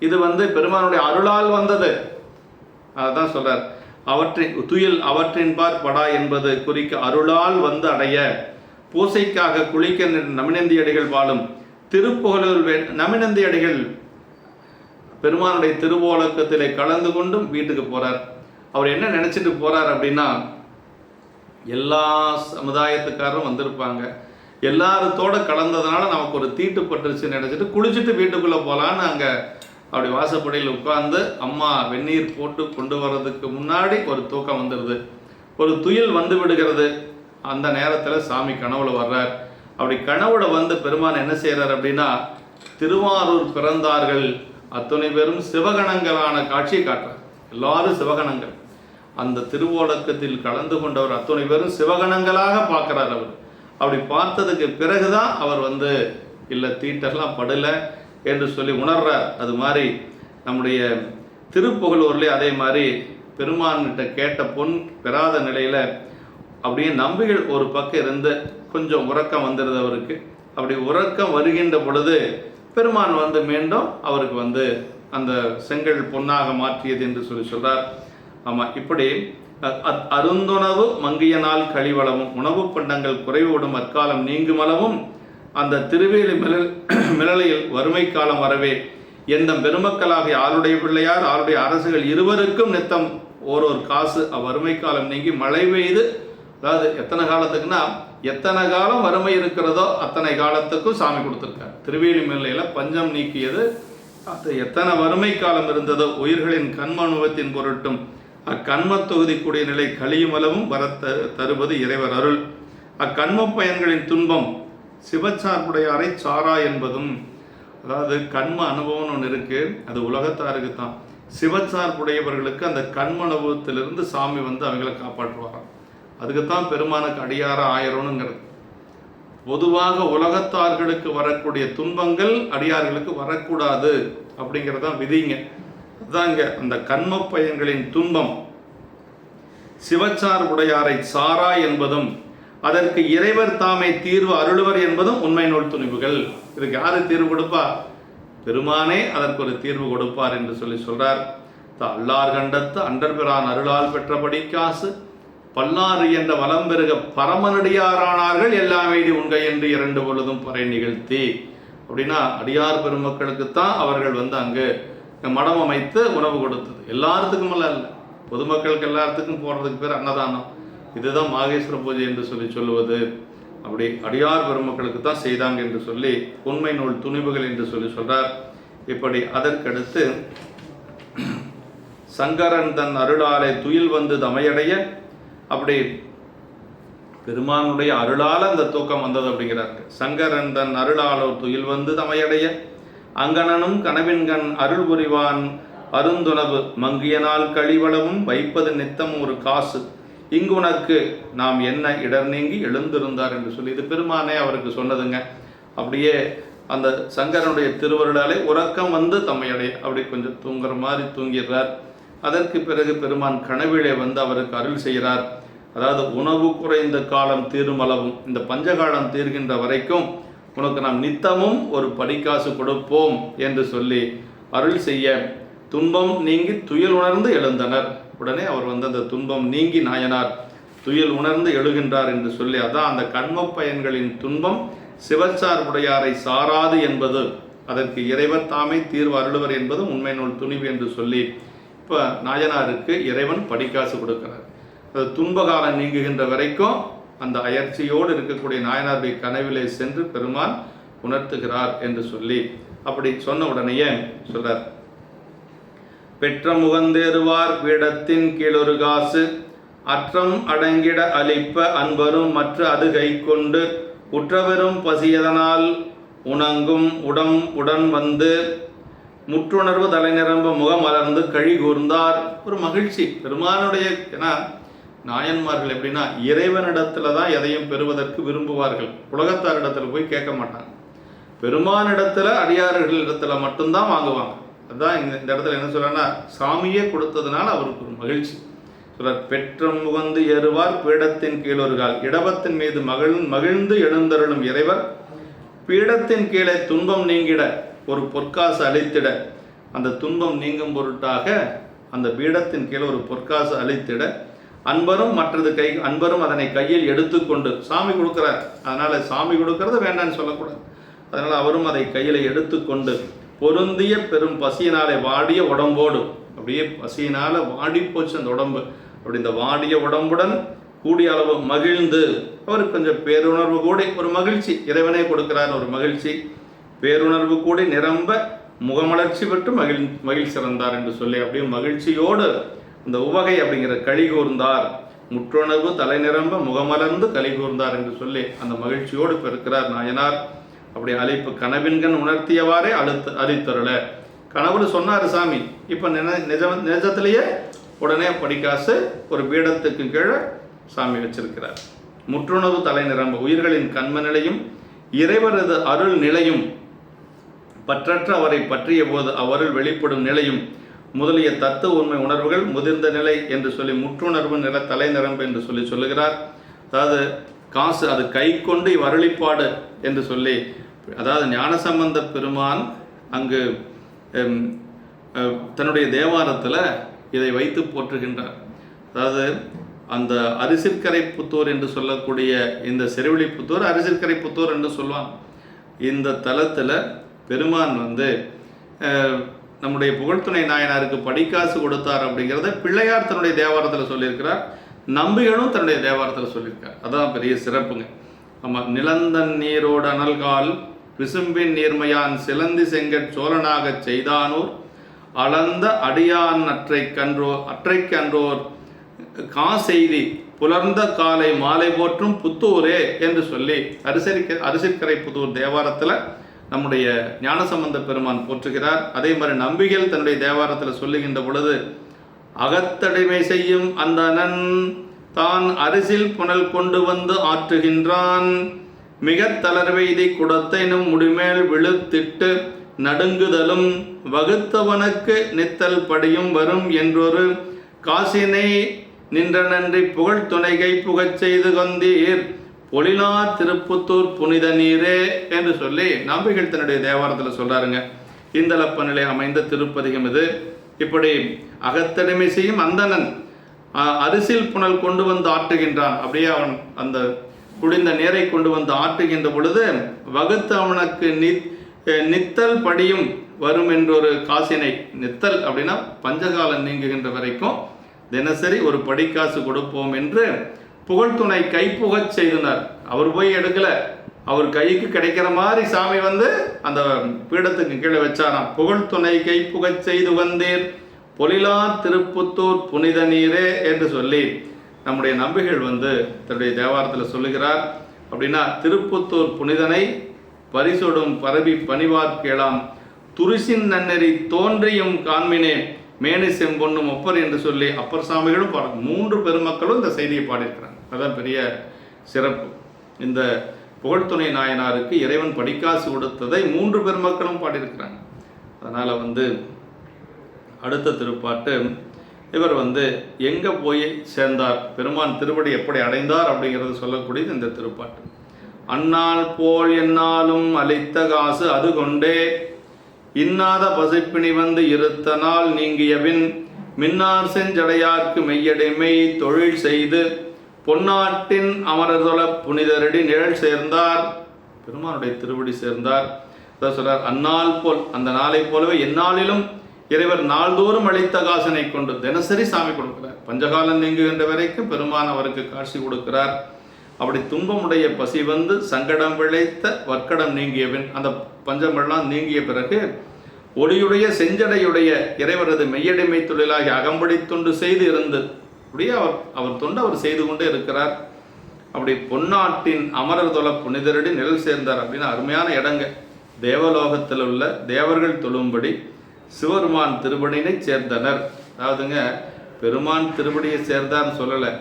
இது பெருமானுடைய அருளால் வந்தது. அதுதான் சொல்றார். துயில் அவற்றின் பார்ப்படா என்பது குறிக்க அருளால் வந்து அடைய பூசைக்காக குளிக்க நமினந்தியடிகள் வாழும் திருப்புகழூர் நமினந்தியடிகள் பெருமானுடைய திருவோலக்கத்திலே கலந்து கொண்டும் வீட்டுக்கு போறார். அவர் என்ன நினைச்சிட்டு போறார் அப்படின்னா, எல்லா சமுதாயத்துக்காரரும் வந்திருப்பாங்க, எல்லாருத்தோட கலந்ததுனால நமக்கு ஒரு தீட்டு பட்டுருச்சு நினைச்சிட்டு குளிச்சுட்டு வீட்டுக்குள்ள போலான்னு அங்கே அப்படி வாசப்படியில் உட்கார்ந்து அம்மா வெந்நீர் போட்டு கொண்டு வர்றதுக்கு முன்னாடி ஒரு தூக்கம் வந்துடுது, ஒரு துயில் வந்து விடுகிறது. அந்த நேரத்தில் சாமி கனவுல வர்றார். அப்படி கனவுல பெருமான் என்ன செய்கிறார் அப்படின்னா, திருவாரூர் பிறந்தார்கள் அத்தனை பேரும் சிவகணங்களான காட்சியை காட்டுறார். எல்லாரும் சிவகணங்கள். அந்த திருவோலக்கத்தில் கலந்து கொண்டவர் அத்தனை பேரும் சிவகணங்களாக பார்க்கிறார். அவர் அப்படி பார்த்ததுக்கு பிறகுதான் அவர் இல்லை தீட்டெல்லாம் படலை என்று சொல்லி உணர்றார். அது மாதிரி நம்முடைய திருப்புகழூர்லேயே அதே மாதிரி பெருமான்கிட்ட கேட்ட பொன் பெறாத நிலையில் அப்படியே நம்பிகள் ஒரு பக்கம் இருந்து கொஞ்சம் உறக்கம் வந்துடுது அவருக்கு. அப்படி உறக்கம் வருகின்ற பொழுது பெருமான் மீண்டும் அவருக்கு அந்த செங்கல் பொன்னாக மாற்றியது என்று சொல்லி சொல்றார். ஆமாம், இப்படி அருந்துணவு மங்கியனால் கழிவளவும் உணவு பண்டங்கள் குறைவோடும் அற்காலம் நீங்குமளவும் அந்த திருவேலி மிளலையில் வறுமை காலம் வரவே எந்த பெருமக்களாக ஆளுடைய பிள்ளையார் ஆளுடைய அரசுகள் இருவருக்கும் நித்தம் ஓரொரு காசு அவ்வறுமை காலம் நீங்கி மழை பெய்து, அதாவது எத்தனை காலத்துக்குன்னா எத்தனை காலம் வறுமை இருக்கிறதோ அத்தனை காலத்துக்கும் சாமி கொடுத்துருக்கார். திருவேலி மில்லையில் பஞ்சம் நீக்கியது. அது எத்தனை வறுமை காலம் இருந்ததோ உயிர்களின் கண்ம அனுபவத்தின் பொருட்டும் அக்கண்ம தொகுதி கூடிய நிலை கழியுமளவும் வர தருவது இறைவர் அருள். அக்கண்ம பயன்களின் துன்பம் சிவச்சார்புடையாரை சாரா என்பதும், அதாவது கண்ம அனுபவம்னு ஒன்று இருக்கு, அது உலகத்தாருக்கு தான். சிவச்சார்புடையவர்களுக்கு அந்த கண்ம அனுபவத்திலிருந்து சாமி அவங்களை காப்பாற்றுவாராம். அதுக்குத்தான் பெருமானுக்கு அடியார ஆயிரம்னுங்கிறது. பொதுவாக உலகத்தார்களுக்கு வரக்கூடிய துன்பங்கள் அடியார்களுக்கு வரக்கூடாது அப்படிங்கிறதான் விதிங்க. அதுதாங்க அந்த கண்ம பயன்களின் துன்பம் சிவச்சார்புடையாரை சாரா என்பதும் அதற்கு இறைவர் தாமே தீர்வு அருளுவர் என்பதும் உண்மை நூல் துணிவுகள். இதுக்கு யாரு தீர்வு கொடுப்பா? பெருமானே அதற்கு ஒரு தீர்வு கொடுப்பார் என்று சொல்லி சொல்றார். அல்லார் கண்டத்து அண்டர்பிரான் அருளால் பெற்றபடி காசு பல்லாறு என்ற வலம் பெருக பரமனடியாரானார்கள் எல்லாம் எய்தி உண்கை என்று இரண்டு பொழுதும் பறை நிகழ்த்தி. அப்படின்னா அடியார் பெருமக்களுக்குத்தான் அவர்கள் அங்கு மடம் அமைத்து உணவு கொடுத்தது. எல்லாத்துக்கும் அல்ல, பொதுமக்களுக்கு எல்லாத்துக்கும் போடுறதுக்கு பேர் அன்னதானம். இதுதான் மாகேஸ்வர பூஜை என்று சொல்லி சொல்லுவது. அப்படி அடியார் பெருமக்களுக்கு தான் செய்தாங்க என்று சொல்லி உண்மை நூல் துணிவுகள் என்று சொல்லி சொல்றார். அதற்கடுத்து சங்கரன் தன் அருளாலை துயில் தமையடைய, அப்படி பெருமானுடைய அருளால் அந்த தூக்கம் வந்தது அப்படிங்கிறார்கள். சங்கரன் தன் அருளாலோ துயில் தமையடைய அங்கனனும் கனவின்கண் அருள் புரிவான் அருந்துணவு மங்கியனால் கழிவளவும் வைப்பது நித்தம் ஒரு காசு இங்கு உனக்கு நாம் என்ன இடர் நீங்கி எழுந்திருந்தார் என்று சொல்லி இது பெருமானே அவருக்கு சொன்னதுங்க. அப்படியே அந்த சங்கரனுடைய திருவருளாலே உறக்கம் தம்மையடைய அப்படி கொஞ்சம் தூங்குற மாதிரி தூங்கிடுறார். அதற்கு பிறகு பெருமான் கனவிலே அவருக்கு அருள் செய்கிறார். அதாவது உணவு குறைந்த காலம் தீருமளவும், இந்த பஞ்சகாலம் தீர்கின்ற வரைக்கும் உனக்கு நாம் நித்தமும் ஒரு படிக்காசு கொடுப்போம் என்று சொல்லி அருள் செய்ய துன்பம் நீங்கி துயில் உணர்ந்து எழுந்தனர். உடனே அவர் அந்த துன்பம் நீங்கி நாயனார் துயில் உணர்ந்து எழுகின்றார் என்று சொல்லி, அதான் அந்த கண்ம பயன்களின் துன்பம் சிவச்சார்புடையாரை சாராது என்பது, அதற்கு இறைவர் தாமே தீர்வு அருளுவர் என்பது உண்மை நூல் துணிவு என்று சொல்லி இப்போ நாயனாருக்கு இறைவன் படிக்காசு கொடுக்கிறார். அது துன்பகாலம் நீங்குகின்ற வரைக்கும் அந்த அயற்சியோடு இருக்கக்கூடிய நாயனாருடைய கனவிலே சென்று பெருமான் உணர்த்துகிறார் என்று சொல்லி அப்படி சொன்ன உடனேயே சொல்றார். பெற்ற முகந்தேறுவார் பீடத்தின் கீழொரு காசு அற்றம் அடங்கிட அளிப்ப அன்பரும் மற்ற அது கை கொண்டு உற்றவரும் பசியதனால் உணங்கும் உடன் முற்றுணர்வு தலைநிரம்ப முகம் மலர்ந்து கழி கூர்ந்தார். ஒரு மகிழ்ச்சி பெருமானுடைய. ஏன்னா நாயன்மார்கள் எப்படின்னா இறைவனிடத்துல தான் எதையும் பெறுவதற்கு விரும்புவார்கள், உலகத்தாரிடத்துல போய் கேட்க மாட்டாங்க. பெருமானிடத்துல அடியார்கள் இடத்துல மட்டும்தான் வாங்குவாங்க. அதுதான் இந்த இடத்துல என்ன சொல்றேன்னா, சாமியே கொடுத்ததுனால அவருக்கு ஒரு மகிழ்ச்சி சொல்றார். பெற்றம் முகந்து ஏறுவார் பீடத்தின் கீழொருகால், இடபத்தின் மீது மகிழ்ந்து எழுந்தருளும் இறைவர் பீடத்தின் கீழே துன்பம் நீங்கிட ஒரு பொற்காசு அளித்திட, அந்த துன்பம் நீங்கும் பொருட்டாக அந்த பீடத்தின் கீழே ஒரு பொற்காசு அளித்திட அன்பரும் அன்பரும் அதனை கையில் எடுத்துக்கொண்டு, சாமி கொடுக்கிறார், அதனால சாமி கொடுக்கறது வேண்டான்னு சொல்லக்கூடாது, அதனால அவரும் அதை கையில் எடுத்துக்கொண்டு பொருந்திய பெரும் பசியினாலே வாடிய உடம்போடு, அப்படியே பசியினால வாடி போச்சு அந்த உடம்பு, அப்படி இந்த வாடிய உடம்புடன் கூடிய அளவு மகிழ்ந்து, அவருக்கு கொஞ்சம் பேருணர்வு கூடி ஒரு மகிழ்ச்சி, இறைவனே கொடுக்கிறார் ஒரு மகிழ்ச்சி, பேருணர்வு கூடி நிரம்ப முகமலர்ச்சி பெற்று மகிழ்ச்சிறந்தார் என்று சொல்லி அப்படியே மகிழ்ச்சியோடு இந்த உவகை அப்படிங்கிற களி கூர்ந்தார், முற்றுணர்வு தலை நிரம்ப முகமலர்ந்து களி கூர்ந்தார் என்று சொல்லி அந்த மகிழ்ச்சியோடு பெருக்கிறார் நாயனார். அப்படி அழைப்பு கனவின்கண் உணர்த்தியவாறே அளித்தருள, கனவுல சொன்னார் சாமி, இப்போ நிஜத்திலேயே உடனே படிக்காசு ஒரு பீடத்துக்கு கீழே சாமி வச்சிருக்கிறார். முற்றுணர்வு தலை நிரம்ப உயிர்களின் கண்ம நிலையும் இறைவரது அருள் நிலையும் பற்றற்ற அவரை பற்றிய போது அவருள் வெளிப்படும் நிலையும் முதலிய தத்துவ உண்மை உணர்வுகள் முதிர்ந்த நிலை என்று சொல்லி முற்றுணர்வு நிலை தலை நிரம்பு என்று சொல்லி சொல்லுகிறார். அதாவது காசு அது கை கொண்டு இவ்வருளிப்பாடு என்று சொல்லி, அதாவது ஞானசம்பந்த பெருமான் அங்கு தன்னுடைய தேவாரத்தில் இதை வைத்து போற்றுகின்றார். அதாவது அந்த அரிசிற்கரை புத்தூர் என்று சொல்லக்கூடிய இந்த செருவிழி புத்தூர் அரிசிற்கரை புத்தூர் என்று சொல்லுவான். இந்த தலத்தில் பெருமான் நம்முடைய புகழ்துணை நாயனாருக்கு படிக்காசு கொடுத்தார் அப்படிங்கிறத பிள்ளையார் தன்னுடைய தேவாரத்தில் சொல்லியிருக்கிறார், நம்பிகளும் தன்னுடைய தேவாரத்தில் சொல்லியிருக்கார். அதான் பெரிய சிறப்புங்க. ஆமாம், நிலந்தன் நீரோடு அனல்கால் விசும்பின் நீர்மையான் சிலந்தி செங்கற் சோழனாகச் செய்தானூர் அளந்த அடியான் அற்றைக்கன்றோர் காசெய்தி புலர்ந்த காலை மாலை போற்றும் புத்தூரே என்று சொல்லி அரிசிற்கரை புத்தூர் தேவாரத்தில் நம்முடைய ஞானசம்பந்த பெருமான் போற்றுகிறார். அதே மாதிரி நம்பிகள் தன்னுடைய தேவாரத்தில் சொல்லுகின்ற பொழுது, அகத்தடிமை செய்யும் அந்தணன் தான் அரிசில் புனல் கொண்டு வந்து ஆற்றுகின்றான், மிக தளர்வெய்தி குடத்தைனும் முடிமேல் விழுத்திட்டு நடுங்குதலும் வகுத்தவனுக்கு நித்தல் படியும் வரும் என்றொரு காசினை நின்ற நன்றி புகழ் துணைகை புகச் செய்து கொண்டீர் பொலிலா திருப்புத்தூர் புனித நீரே என்று சொல்லி நம்பிகள் தன்னுடைய தேவாரத்தில் சொல்றாருங்க. இந்தளப்ப நிலை அமைந்த திருப்பதிகம் இது. இப்படி அகத்தடிமை செய்யும் அந்தணன் அரிசில் புனல் கொண்டு வந்து ஆற்றுகின்றான், அப்படியே அவன் அந்த குடிந்த நீரை கொண்டு வந்து ஆற்றுகின்ற பொழுது வகுத்து அவனுக்கு நித்தல் படியும் வரும் என்றொரு காசினை, நித்தல் அப்படின்னா பஞ்சகாலம் நீங்குகின்ற வரைக்கும் தினசரி ஒரு படிக்காசு கொடுப்போம் என்று புகழ்துணை கைப்புகச் செய்தனர். அவர் போய் எடுக்கல, அவர் கைக்கு கிடைக்கிற மாதிரி சாமி அந்த பீடத்துக்கு கீழே வச்சாராம். புகழ்துணை கைப்புகச் செய்து வந்தீர் பொலிலா திருப்புத்தூர் புனித நீரே என்று சொல்லி நம்முடைய நம்பிகள் தன்னுடைய தேவாரத்தில் சொல்லுகிறார். அப்படின்னா திருப்புத்தூர் புனிதனை பரிசொடும் பரவி பணிவார் கேளாம் துரிசின் நன்னெறி தோன்றியும் காண்மினே மேனி செம்பொன்னும் ஒப்பர் என்று சொல்லி அப்பர் சாமிகளும் 3 பெருமக்களும் இந்த செய்தியை பாடியிருக்கிறாங்க. அதுதான் பெரிய சிறப்பு. இந்த புகழ்துணை நாயனாருக்கு இறைவன் படிக்காசு கொடுத்ததை 3 பெருமக்களும் பாடியிருக்கிறாங்க. அதனால் அடுத்த திருப்பாட்டு இவர் எங்கே போய் சேர்ந்தார், பெருமான் திருவடி எப்படி அடைந்தார் அப்படிங்கிறது சொல்லக்கூடியது இந்த திருப்பாட்டு. அந்நாள் போல் என்னாலும் அளித்த காசு அது கொண்டே இன்னாத பசிப்பிணி இருத்த நாள் நீங்கியவின் மின்னார் செஞ்சடையார்க்கு மெய்யடைமை தொழில் செய்து பொன்னாட்டின் அமரதொல புனிதரடி நிழல் சேர்ந்தார், பெருமானுடைய திருவடி சேர்ந்தார். அதான் சொல்றார், அந்நாள் போல் அந்த நாளை போலவே எந்நாளிலும் இறைவர் நாள்தோறும் அளித்த காசனை கொண்டு தினசரி சாமி கொடுக்கிறார். பஞ்சகாலம் நீங்குகின்ற வரைக்கும் பெருமான் அவருக்கு காட்சி கொடுக்கிறார். அப்படி துன்பமுடைய பசி சங்கடம் விளைத்த வர்க்கடம் நீங்கியவின், அந்த பஞ்சமெல்லாம் நீங்கிய பிறகு ஒளியுடைய செஞ்சடையுடைய இறைவரது மெய்யடிமை தொழிலாகி அகம்படி தொண்டு செய்து இருந்து அப்படியே அவர் தொண்டு அவர் செய்து கொண்டே இருக்கிறார். அப்படி பொன்னாட்டின் அமரர் தொல புனிதரடி நிழல் சேர்ந்தார் அப்படின்னு அருமையான இடங்க. தேவலோகத்தில் உள்ள தேவர்கள் தொழும்படி சிவருமான் திருப்படியினை சேர்ந்தனர். அதாவதுங்க, பெருமான் திருப்படியை சேர்ந்தார்னு சொல்லலை,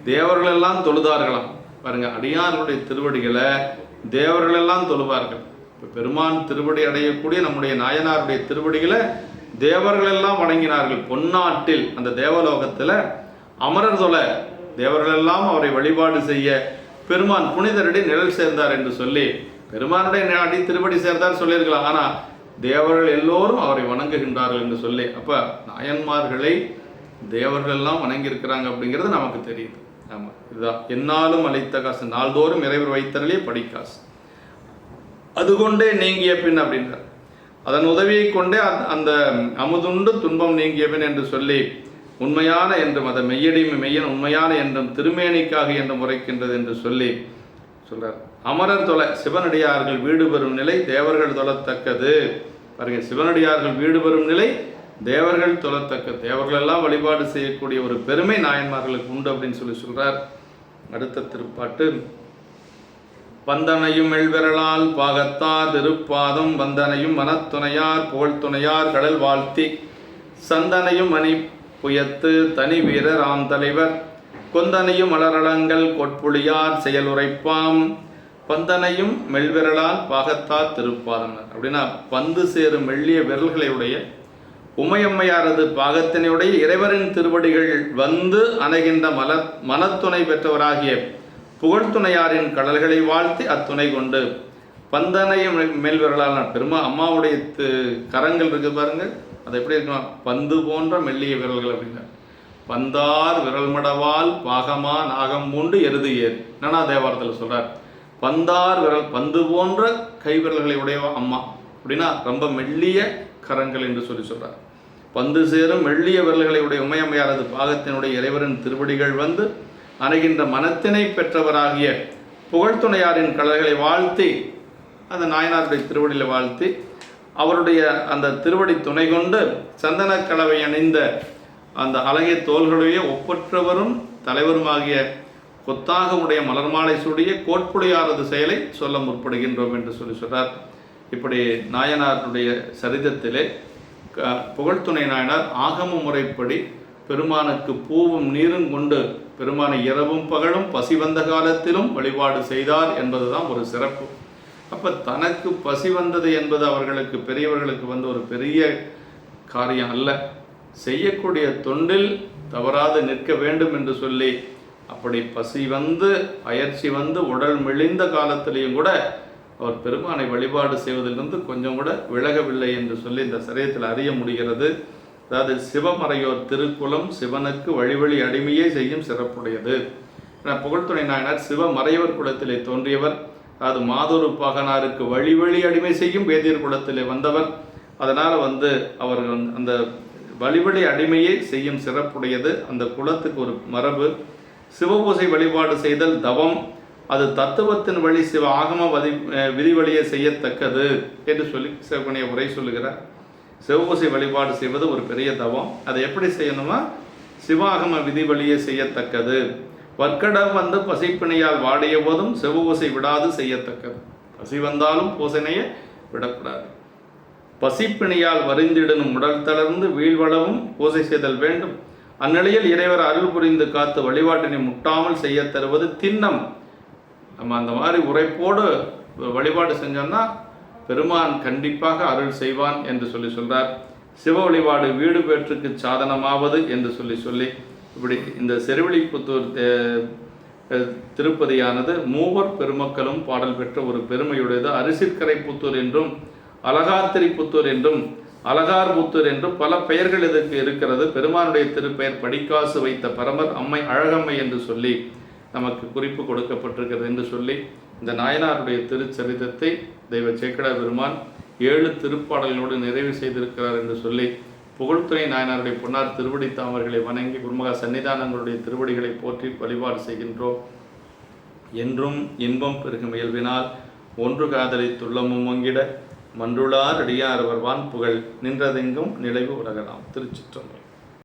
தேவர்கள் எல்லாம் தொழுதார்களாம். பாருங்க, அடியார்களுடைய திருவடிகளை தேவர்கள் எல்லாம் தொழுவார்கள். இப்போ பெருமான் திருவடி அடையக்கூடிய நம்முடைய நாயனாருடைய திருவடிகளை தேவர்கள் எல்லாம் வணங்கினார்கள். பொன்னாட்டில் அந்த தேவலோகத்தில் அமரர் தொலை தேவர்கள் எல்லாம் அவரை வழிபாடு செய்ய பெருமான் புனிதரடி நிழல் சேர்ந்தார் என்று சொல்லி பெருமானுடைய அடி திருப்படி சேர்ந்தார் சொல்லியிருக்கலாம். ஆனால் தேவர்கள் எல்லோரும் அவரை வணங்குகின்றார்கள் என்று சொல்லி அப்போ நாயன்மார்களை தேவர்கள் எல்லாம் வணங்கியிருக்கிறாங்க அப்படிங்கிறது நமக்கு தெரியுது. ஆமாம், இதுதான் என்னாலும் அளித்த காசு, நாள்தோறும் இறைவர் வைத்தரலே படிக்காசு, அது கொண்டே நீங்கிய பின் அப்படின்றார். அதன் உதவியை கொண்டே அந்த அமுதுண்டு துன்பம் நீங்கிய பின் என்று சொல்லி உண்மையான என்றும் அதை மெய்யடிமை மெய்யன் உண்மையான என்றும் திருமேனிக்காக என்றும் உரைக்கின்றது என்று சொல்லி சொல்றார். அமரர் தொலை சிவனடியார்கள் வீடு பெறும் நிலை தேவர்கள் தொழத்தக்கது. பாருங்க, சிவனடியார்கள் வீடு பெறும் நிலை தேவர்கள் தொழத்தக்கது. தேவர்கள் எல்லாம் வழிபாடு செய்யக்கூடிய ஒரு பெருமை நாயன்மார்களுக்கு உண்டு அப்படின்னு சொல்லி சொல்றார். அடுத்த திருப்பாட்டு, வந்தனையும் எழ்விரலால் பாகத்தார் திருப்பாதம் வந்தனையும் மனத்துணையார் புகழ்துணையார் கடல் வாழ்த்தி சந்தனையும் மணி புயத்து தனி வீரர் ஆம் தலைவர் கொந்தனையும் மலரளங்கள் கொட்புளியார் செயல் உரைப்பாம் பந்தனையும் மெல்விரலால் பாகத்தார் திருப்பாதம். அப்படின்னா பந்து சேரும் மெல்லிய விரல்களையுடைய உமையம்மையாரது பாகத்தினையுடைய இறைவரின் திருவடிகள் வந்து அணைகின்ற மனத்துணை பெற்றவராகிய புகழ்துணையாரின் கடல்களை வாழ்த்தி அத்துணை கொண்டு பந்தனையும் மெல்விரலால் பெருமா அம்மாவுடைய கரங்கள் இருக்கு பாருங்க, அது எப்படி இருக்குமா, பந்து போன்ற மெல்லிய விரல்கள் அப்படின்னா பந்தார் விரல் மடவால் பாகமா நாகம் மூண்டு எருது ஏறி என்னன்னா தேவாரத்தில் சொல்றார். பந்தார் விரல் பந்து போன்ற கைவிரல்களை உடைய அம்மா அப்படின்னா ரொம்ப மெல்லிய கரங்கள் என்று சொல்லி சொல்றார். பந்து சேரும் மெல்லிய விரல்களை உடைய உமையம்மையாரது பாகத்தினுடைய இறைவரின் திருவடிகள் வந்து அணைகின்ற மனத்தினை பெற்றவராகிய புகழ்துணையாரின் கடல்களை வாழ்த்தி அந்த நாயனாருடைய திருவடியில் வாழ்த்தி அவருடைய அந்த திருவடி துணை கொண்டு சந்தன கலவை அணிந்த அந்த அழகிய தோள்களுடைய ஒப்பற்றவரும் தலைவருமாகிய கொத்தாக உடைய மலர் மாலை சூடிய கோட்புடையாரது செயலை சொல்ல முற்படுகின்றோம் என்று சொல்லி சொல்றார். இப்படி நாயனாருடைய சரிதத்திலே புகழ்துணை நாயனார் ஆகம முறைப்படி பெருமானுக்கு பூவும் நீரும் கொண்டு பெருமானை இரவும் பகலும் பசி வந்த காலத்திலும் வழிபாடு செய்தார் என்பதுதான் ஒரு சிறப்பு. அப்போ தனக்கு பசி வந்தது என்பது அவர்களுக்கு பெரியவர்களுக்கு வந்து ஒரு பெரிய காரியம் அல்ல, செய்யக்கூடிய தொண்டில் தவறாது நிற்க வேண்டும் என்று சொல்லி அப்படி பசி வந்து அயற்சி வந்து உடல் மெலிந்த காலத்திலேயும் கூட அவர் பெருமானை வழிபாடு செய்வதிலிருந்து கொஞ்சம் கூட விலகவில்லை என்று சொல்லி இந்த சரியத்தில் அறிய முடிகிறது. அதாவது சிவமறையோர் திருக்குலம் சிவனுக்கு வழிவழி அடிமையே செய்யும் சிறப்புடையது. புகழ்துணை நாயனார் சிவமறையோர் குலத்திலே தோன்றியவர். அது மாதொரு பாகனாருக்கு வழிவழி அடிமை செய்யும் வேதியர் குலத்திலே வந்தவர். அதனால் அவர்கள் அந்த வழிவழி அடிமையை செய்யும் சிறப்புடையது அந்த குலத்துக்கு ஒரு மரபு. சிவபூசை வழிபாடு செய்தல் தவம், அது தத்துவத்தின் வழி சிவ ஆகம விதி வழியை செய்யத்தக்கது என்று சொல்லி சிவபணிய உரை சொல்லுகிறார். சிவபூசை வழிபாடு செய்வது ஒரு பெரிய தவம். அதை எப்படி செய்யணுமா, சிவாகம விதி வழியை செய்யத்தக்கது. வர்க்கடம் வந்து பசிப்பிணையால் வாடிய போதும் சிவபூசை விடாது செய்யத்தக்கது. பசி வந்தாலும் பூசனையை விடக்கூடாது. பசிப்பிணியால் வரிந்திடனும் உடல் தளர்ந்து வீழ்வளவும் பூசை செய்தல் வேண்டும். அந்நிலையில் இறைவர் அருள் புரிந்து காத்து வழிபாட்டினை முட்டாமல் செய்ய தருவது திண்ணம். நம்ம அந்த மாதிரி உரைப்போடு வழிபாடு செஞ்சோம்னா பெருமான் கண்டிப்பாக அருள் செய்வான் என்று சொல்லி சொல்றார். சிவ வழிபாடு வீடு பேற்றுக்கு சாதனமாவது என்று சொல்லி இப்படி இந்த செருவிழிப்புத்தூர் திருப்பதியானது மூவர் பெருமக்களும் பாடல் பெற்ற ஒரு பெருமையுடையது. அரிசிற்கரை புத்தூர் என்றும் அலகாத்திரி புத்தூர் என்றும் அலகார் புத்தூர் என்றும் பல பெயர்கள் இதற்கு இருக்கிறது. பெருமானுடைய திருப்பெயர் படிக்காசு வைத்த பரமர் அம்மை அழகம்மை என்று சொல்லி நமக்கு குறிப்பு கொடுக்கப்பட்டிருக்கிறது என்று சொல்லி இந்த நாயனாருடைய திருச்சரிதத்தை தெய்வ சேக்கிழார் பெருமான் 7 திருப்பாடல்களோடு நிறைவு செய்திருக்கிறார் என்று சொல்லி புகழ்துணை நாயனாருடைய பொன்னார் திருவடி தாமர்களை வணங்கி குருமகா சன்னிதானங்களுடைய திருவடிகளை போற்றி வழிபாடு செய்கின்றோம். என்றும் இன்பம் பெருகும் இயல்பினால் ஒன்று காதலை துள்ளமும் ஒங்கிட மன்றுளார் அடியார் வருவான் புகழ் நின்றதெங்கும் நிலைவு உலகலாம். திருச்சிற்றம்பலம்.